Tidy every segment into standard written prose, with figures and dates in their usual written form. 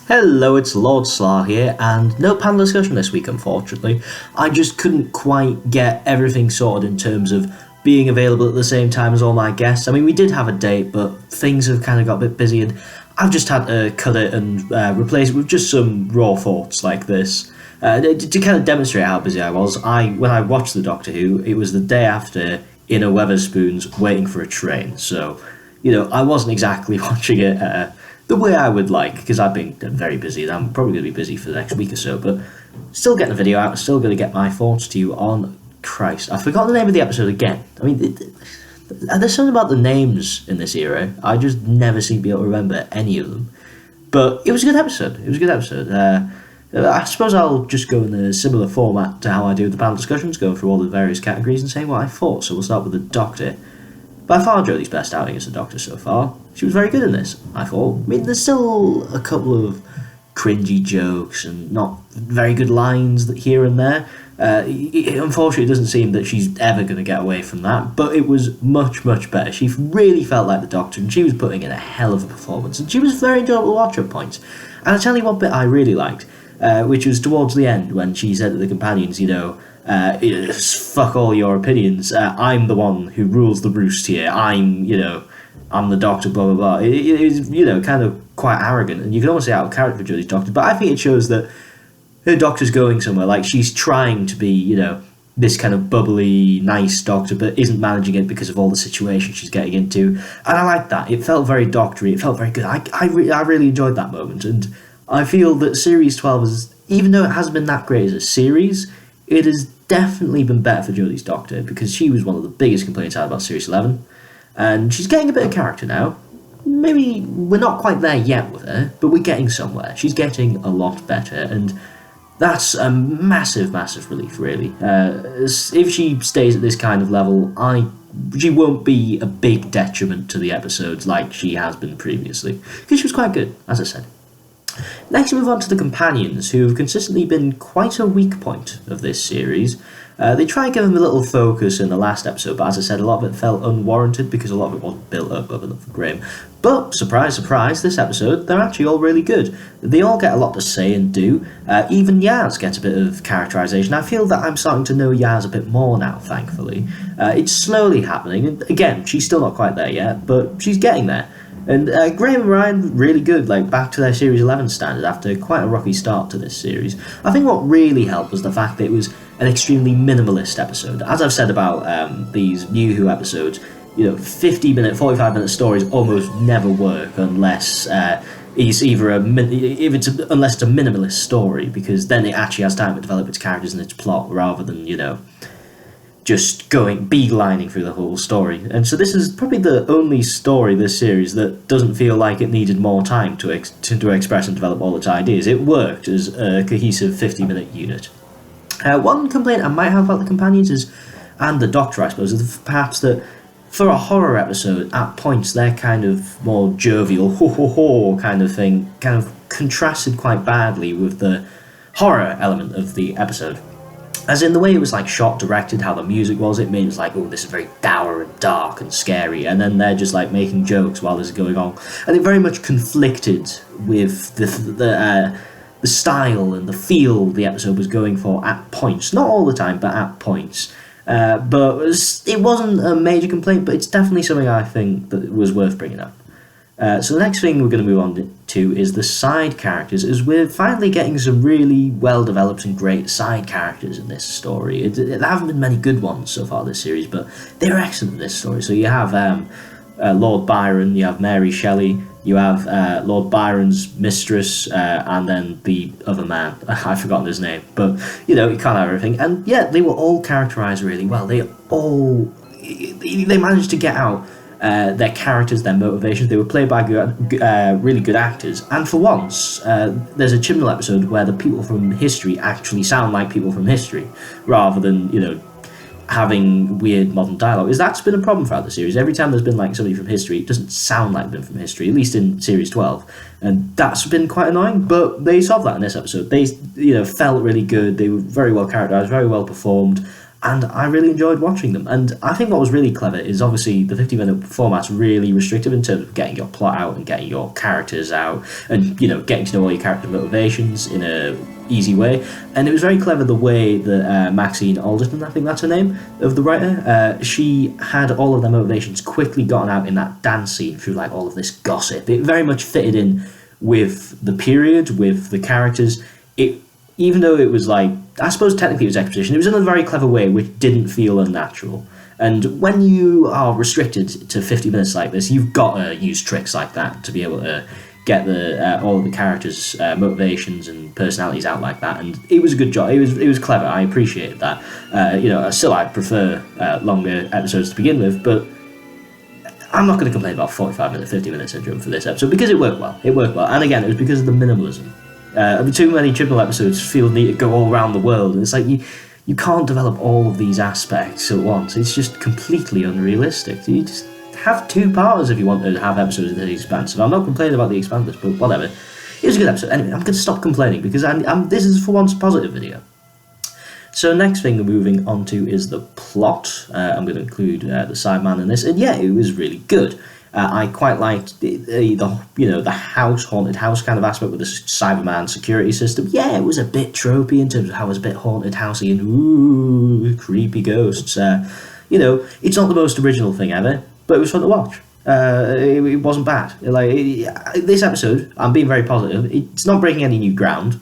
Hello, it's Lord Slar here, and no panel discussion this week, unfortunately. I just couldn't quite get everything sorted in terms of being available at the same time as all my guests. I mean, we did have a date, but things have kind of got a bit busy, and I've just had to cut it and replace it with just some raw thoughts like this. To kind of demonstrate how busy I was, when I watched the Doctor Who, it was the day after in a Wetherspoons waiting for a train, so, I wasn't exactly watching it the way I would like, because I've been very busy, and I'm probably going to be busy for the next week or so, but still getting the video out, still going to get my thoughts to you on Christ. I forgot the name of the episode again. I mean, there's something about the names in this era. I just never seem to be able to remember any of them. But it was a good episode. I suppose I'll just go in a similar format to how I do the panel discussions, going through all the various categories and saying what I thought. So we'll start with the Doctor. By far, Jodie's best outing as the Doctor so far. She was very good in this, I thought. I mean, there's still a couple of cringy jokes and not very good lines here and there. Unfortunately, it doesn't seem that she's ever going to get away from that, but it was much, much better. She really felt like the Doctor, and she was putting in a hell of a performance, and she was very enjoyable to watch at points. And I'll tell you one bit I really liked, which was towards the end when she said to the companions, fuck all your opinions. I'm the one who rules the roost here. I'm the Doctor, blah, blah, blah. It is, kind of quite arrogant, and you can almost say out of character for Jodie's Doctor, but I think it shows that her Doctor's going somewhere. Like, she's trying to be, this kind of bubbly, nice Doctor, but isn't managing it because of all the situations she's getting into. And I like that. It felt very doctory. It felt very good. I really enjoyed that moment, and I feel that Series 12 is, even though it hasn't been that great as a series, it has definitely been better for Jodie's Doctor, because she was one of the biggest complaints I had about Series 11. And she's getting a bit of character now. Maybe we're not quite there yet with her, but we're getting somewhere. She's getting a lot better, and that's a massive, massive relief, really. If she stays at this kind of level, she won't be a big detriment to the episodes like she has been previously, because she was quite good, as I said. Next, we move on to the companions, who have consistently been quite a weak point of this series. They try and give them a little focus in the last episode, but as I said, a lot of it felt unwarranted because a lot of it wasn't built up enough for Graham. But, surprise, surprise, this episode, they're actually all really good. They all get a lot to say and do. Even Yaz gets a bit of characterization. I feel that I'm starting to know Yaz a bit more now, thankfully. It's slowly happening, and again, she's still not quite there yet, but she's getting there. And Graham and Ryan, really good, back to their Series 11 standard after quite a rocky start to this series. I think what really helped was the fact that it was an extremely minimalist episode. As I've said about these New Who episodes, 50-minute, 45-minute stories almost never work unless it's unless it's a minimalist story, because then it actually has time to develop its characters and its plot rather than, just going beelining through the whole story. And so this is probably the only story this series that doesn't feel like it needed more time to express and develop all its ideas. It worked as a cohesive 50-minute unit. One complaint I might have about the companions and the Doctor, I suppose, is perhaps that for a horror episode, at points they're kind of more jovial, ho-ho-ho kind of thing, kind of contrasted quite badly with the horror element of the episode. As in the way it was shot, directed, how the music was, it made it like, oh, this is very dour and dark and scary, and then they're just making jokes while this is going on. And it very much conflicted with the style and the feel the episode was going for at points. Not all the time, but at points. But it wasn't a major complaint, but it's definitely something I think that was worth bringing up. So the next thing we're going to move on to is the side characters, as we're finally getting some really well-developed and great side characters in this story. There haven't been many good ones so far this series, but they're excellent in this story. So you have Lord Byron, you have Mary Shelley, you have Lord Byron's mistress, and then the other man. I've forgotten his name, but, you can't have everything. And, yeah, they were all characterised really well. They managed to get out their characters, their motivations. They were played by really good actors, and for once there's a Chibnall episode where the people from history actually sound like people from history rather than having weird modern dialogue. That's been a problem throughout the series. Every time there's been somebody from history, it doesn't sound like them from history, at least in Series 12, and that's been quite annoying, but they solved that in this episode. They felt really good. They were very well characterized, very well performed. and I really enjoyed watching them. And I think what was really clever is obviously the 50-minute format's really restrictive in terms of getting your plot out and getting your characters out, and getting to know all your character motivations in a easy way. And it was very clever the way that Maxine Alderton, I think that's her name, of the writer, she had all of their motivations quickly gotten out in that dance scene through like all of this gossip. It very much fitted in with the period, with the characters. Even though it was like, I suppose technically it was exposition, it was in a very clever way which didn't feel unnatural. And when you are restricted to 50 minutes like this, you've got to use tricks like that to be able to get all of the characters' motivations and personalities out like that. And it was a good job. It was clever. I appreciated that. Still I prefer longer episodes to begin with, but I'm not going to complain about 45-minute, 50-minute syndrome for this episode because it worked well. It worked well. And again, it was because of the minimalism. Too many Chibnall episodes feel need to go all around the world, and it's like you can't develop all of these aspects at once. It's just completely unrealistic. You just have 2 parts if you want to have episodes of The Expanse. I'm not complaining about The Expanse, but whatever. It was a good episode. Anyway, I'm going to stop complaining because this is for once a positive video. So next thing we're moving on to is the plot. I'm going to include the Cyberman in this, and yeah, it was really good. I quite liked the haunted house kind of aspect with the Cyberman security system. Yeah, it was a bit tropey in terms of how it was a bit haunted housey and ooh, creepy ghosts. It's not the most original thing ever, but it was fun to watch. It wasn't bad. This episode, I'm being very positive. It's not breaking any new ground.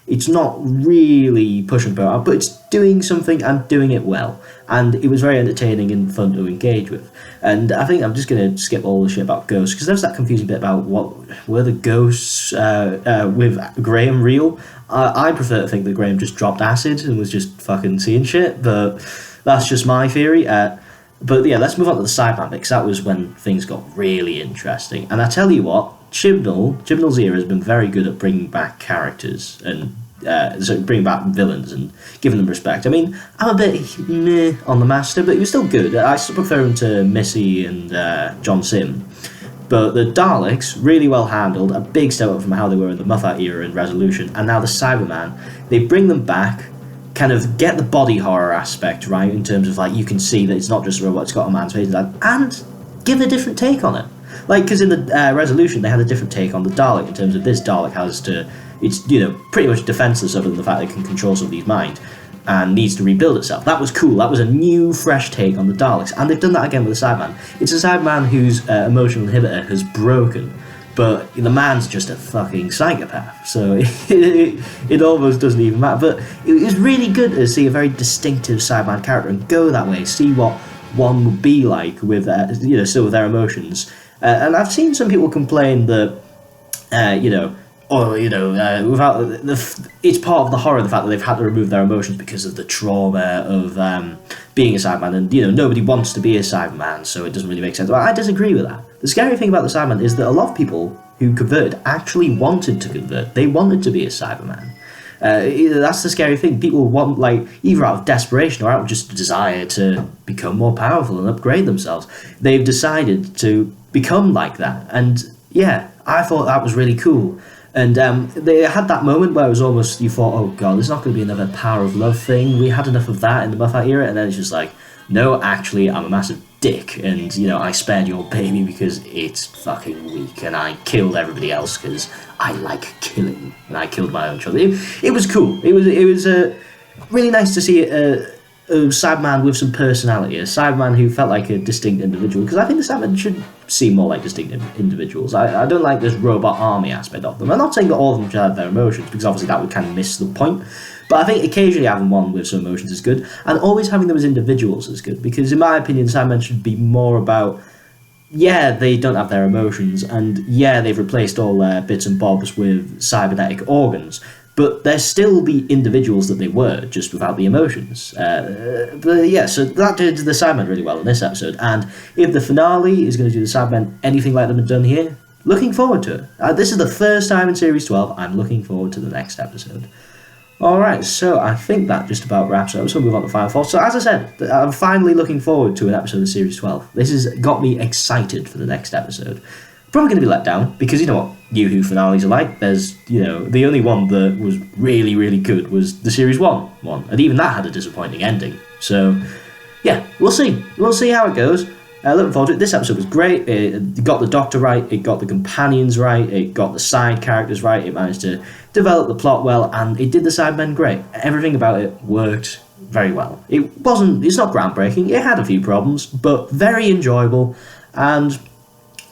It's not really pushing the out, but it's doing something and doing it well. And it was very entertaining and fun to engage with. And I think I'm just going to skip all the shit about ghosts, because there's that confusing bit about what were the ghosts with Graham real. I prefer to think that Graham just dropped acid and was just fucking seeing shit, but that's just my theory. But yeah, let's move on to the Cyberman bit, because that was when things got really interesting. And I tell you what, Chibnall's era has been very good at bringing back characters and bringing back villains and giving them respect. I mean, I'm a bit meh on the Master, but he was still good. I still prefer him to Missy and John Sim. But the Daleks, really well handled, a big step up from how they were in the Moffat era in Resolution, and now the Cyberman, they bring them back, kind of get the body horror aspect right, in terms of like you can see that it's not just a robot, it's got a man's face, and give a different take on it. Like, because in the Resolution they had a different take on the Dalek, in terms of this Dalek it's pretty much defenseless other than the fact that it can control somebody's mind and needs to rebuild itself. That was cool. That was a new, fresh take on the Daleks, and they've done that again with the Cyberman. It's a Cyberman whose emotional inhibitor has broken, but the man's just a fucking psychopath, so it almost doesn't even matter. But it was really good to see a very distinctive Cyberman character and go that way, see what one would be like with still with their emotions. And I've seen some people complain that it's part of the horror, the fact that they've had to remove their emotions because of the trauma of being a Cyberman, and nobody wants to be a Cyberman, so it doesn't really make sense. Well, I disagree with that. The scary thing about the Cyberman is that a lot of people who converted actually wanted to convert. They wanted to be a Cyberman. That's the scary thing. People want, either out of desperation or out of just a desire to become more powerful and upgrade themselves, they've decided to become like that. And yeah, I thought that was really cool. And they had that moment where it was almost, you thought, oh god, there's not going to be another power of love thing. We had enough of that in the Moffat era, and then it's just like, no, actually, I'm a massive dick, and, I spared your baby because it's fucking weak, and I killed everybody else because I like killing, and I killed my own children. It was cool. It was really nice to see a Cyberman with some personality, a Cyberman who felt like a distinct individual, because I think the Cybermen should seem more like distinct individuals. I don't like this robot army aspect of them. I'm not saying that all of them should have their emotions, because obviously that would kind of miss the point, but I think occasionally having one with some emotions is good, and always having them as individuals is good, because in my opinion, Cybermen should be more about, yeah, they don't have their emotions, and yeah, they've replaced all their bits and bobs with cybernetic organs, but they're still the individuals that they were, just without the emotions. But yeah, so that did the Cybermen really well in this episode, and if the finale is going to do the Cybermen anything like they've been done here, looking forward to it. This is the first time in Series 12, I'm looking forward to the next episode. Alright, so I think that just about wraps it up, so we'll move on to Final Thoughts. So as I said, I'm finally looking forward to an episode of Series 12. This has got me excited for the next episode. Probably going to be let down, because you know what New Who finales are like. There's, the only one that was really, really good was the Series 1 one, and even that had a disappointing ending. So, yeah, we'll see. We'll see how it goes. Looking forward to it. This episode was great. It got the Doctor right, it got the companions right, it got the side characters right, it managed to develop the plot well, and it did the Cybermen great. Everything about it worked very well. It's not groundbreaking, it had a few problems, but very enjoyable, and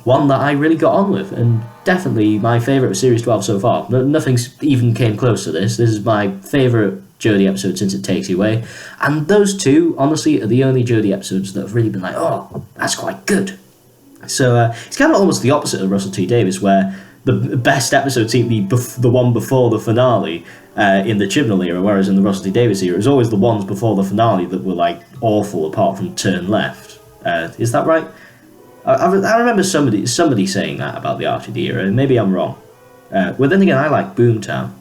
one that I really got on with, and definitely my favourite of Series 12 so far. Nothing's even came close to this. This is my favourite Jodie episode since It Takes You Away, and those two, honestly, are the only Jodie episodes that have really been like, oh, that's quite good. So it's kind of almost the opposite of Russell T Davies, where the best episode seemed to be the one before the finale in the Chibnall era, whereas in the Russell T Davies era, it was always the ones before the finale that were like awful, apart from Turn Left. Is that right? I remember somebody saying that about the RTD era, and maybe I'm wrong. Well, then again, I like Boomtown.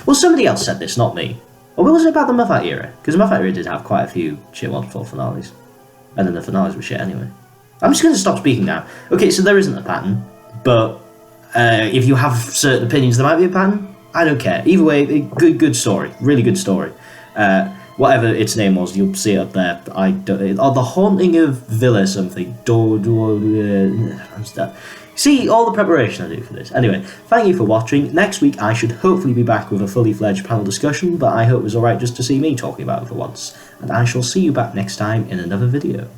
Well, somebody else said this, not me. Or was it about the Moffat era? Because the Moffat era did have quite a few shit ones before finales. And then the finales were shit anyway. I'm just going to stop speaking now. Okay, so there isn't a pattern, but if you have certain opinions, there might be a pattern. I don't care. Either way, good story. Really good story. Whatever its name was, you'll see it up there. The Haunting of Villa something. See all the preparation I do for this. Anyway, thank you for watching. Next week I should hopefully be back with a fully fledged panel discussion, but I hope it was alright just to see me talking about it for once. And I shall see you back next time in another video.